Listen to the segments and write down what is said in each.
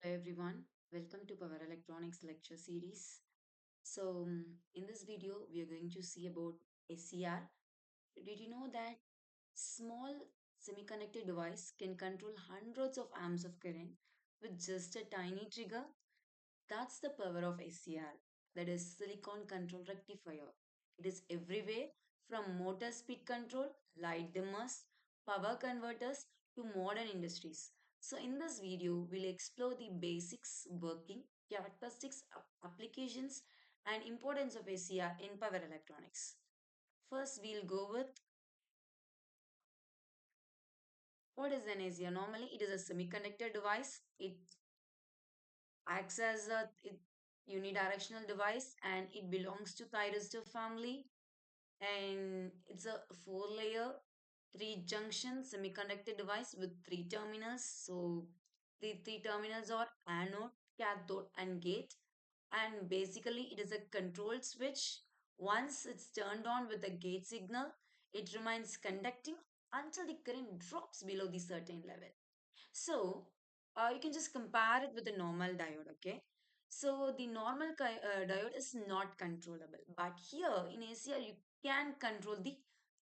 Hello everyone, welcome to Power Electronics lecture series. In this video, we are going to see about SCR. Did you know that small semiconductor device can control hundreds of amps of current with just a tiny trigger? That's the power of SCR, that is Silicon Controlled Rectifier. It is everywhere from motor speed control, light dimmers, power converters to modern industries. So in this video, we'll explore the basics, working, characteristics, applications and importance of SCR in power electronics. First, we'll go with what is an SCR? Normally, it is a semiconductor device. It acts as a unidirectional device and it belongs to thyristor family, and it's a four layer three junction semiconductor device with three terminals. So the three terminals are anode, cathode and gate, and basically it is a control switch. Once it's turned on with a gate signal, it remains conducting until the current drops below the certain level. So you can just compare it with a normal diode, okay? So the normal diode is not controllable, but here in ACR you can control the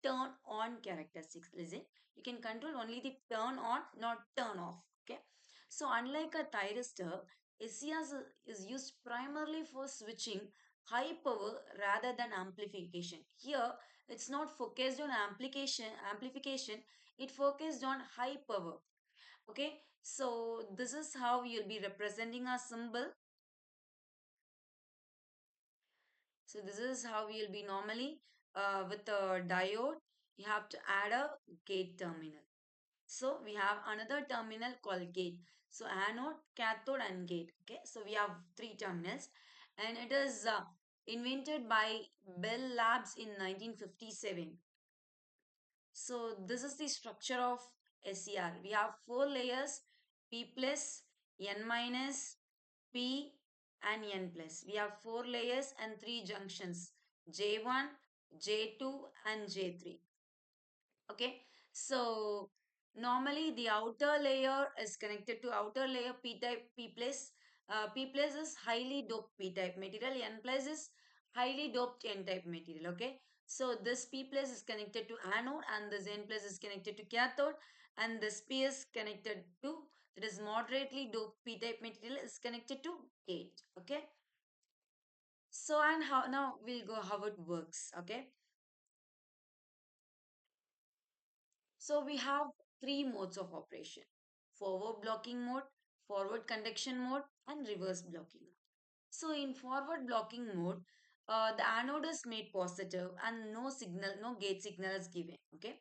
turn on characteristics. Listen, you can control only the turn on, not turn off, okay? So unlike a thyristor, ACR is used primarily for switching high power rather than amplification. Here it's not focused on amplification, it focused on high power. Okay, so this is how you'll be representing a symbol. So this is how you'll be normally with a diode, you have to add a gate terminal. So we have another terminal called gate. So anode, cathode and gate. Okay, so we have three terminals and it is invented by Bell Labs in 1957. So this is the structure of SCR. We have four layers, P plus, N minus, P and N plus. We have four layers and three junctions, J1, J2 and J3. Okay, so normally the outer layer is connected to outer layer P type P plus. P plus is highly doped P type material. N plus is highly doped N type material. Okay, so this P plus is connected to anode and this N plus is connected to cathode, and this P is connected to, that is moderately doped P type material is connected to gate. Okay, so and how now we'll go how it works. Okay, so we have three modes of operation: forward blocking mode, forward conduction mode, and reverse blocking mode. So in forward blocking mode, the anode is made positive and no signal, no gate signal is given. Okay.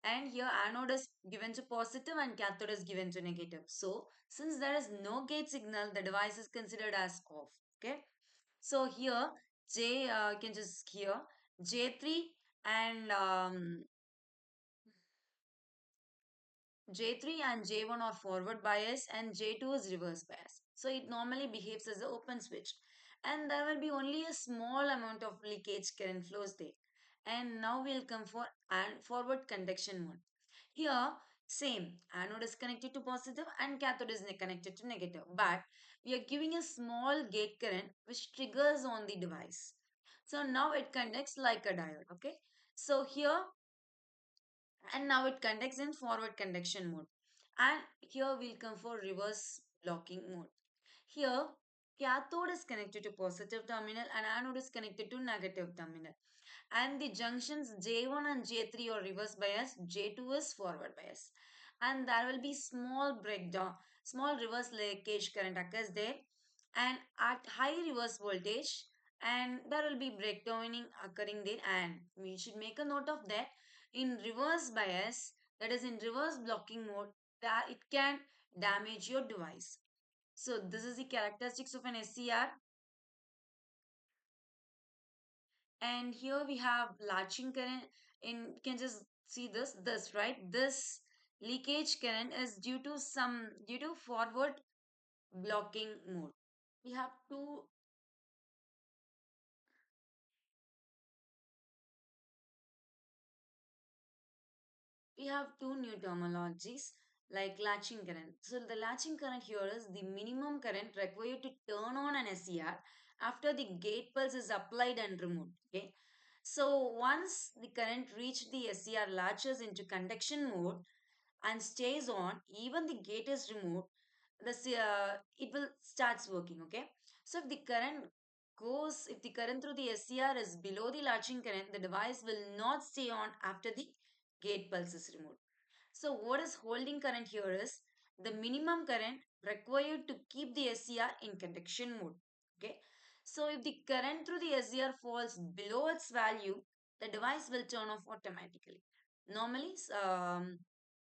And here anode is given to positive and cathode is given to negative. So since there is no gate signal, the device is considered as off. Okay. So here you can just here J3 and J3 and J1 are forward bias and J2 is reverse bias. So it normally behaves as an open switch and there will be only a small amount of leakage current flows there. And now we'll come for forward conduction mode. Here same anode is connected to positive and cathode is connected to negative, but we are giving a small gate current which triggers on the device. So now it conducts like a diode. Okay. So here and now it conducts in forward conduction mode, and here we'll come for reverse blocking mode. Here cathode is connected to positive terminal and anode is connected to negative terminal, and the junctions J1 and J3 are reverse bias, J2 is forward bias, and there will be small breakdown, small reverse leakage current occurs there, and at high reverse voltage, and there will be breakdowning occurring there, and we should make a note of that. In reverse bias, that is in reverse blocking mode, that it can damage your device. So this is the characteristics of an SCR. And here we have latching current. In, you can just see this right, this leakage current is due to forward blocking mode. We have two we have two new terminologies. like latching current. So the latching current here is the minimum current required to turn on an SCR after the gate pulse is applied and removed. Okay. So once the current reached the SCR latches into conduction mode and stays on, even the gate is removed, it will starts working. Okay. So if the current through the SCR is below the latching current, the device will not stay on after the gate pulse is removed. So what is holding current here is the minimum current required to keep the SCR in conduction mode. Okay. So if the current through the SCR falls below its value, the device will turn off automatically. Normally,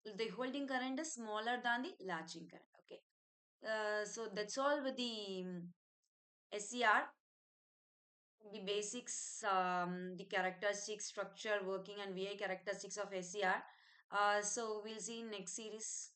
the holding current is smaller than the latching current. Okay. So that's all with the SCR, the basics, the characteristic structure, working and VI characteristics of SCR. So we'll see in next series.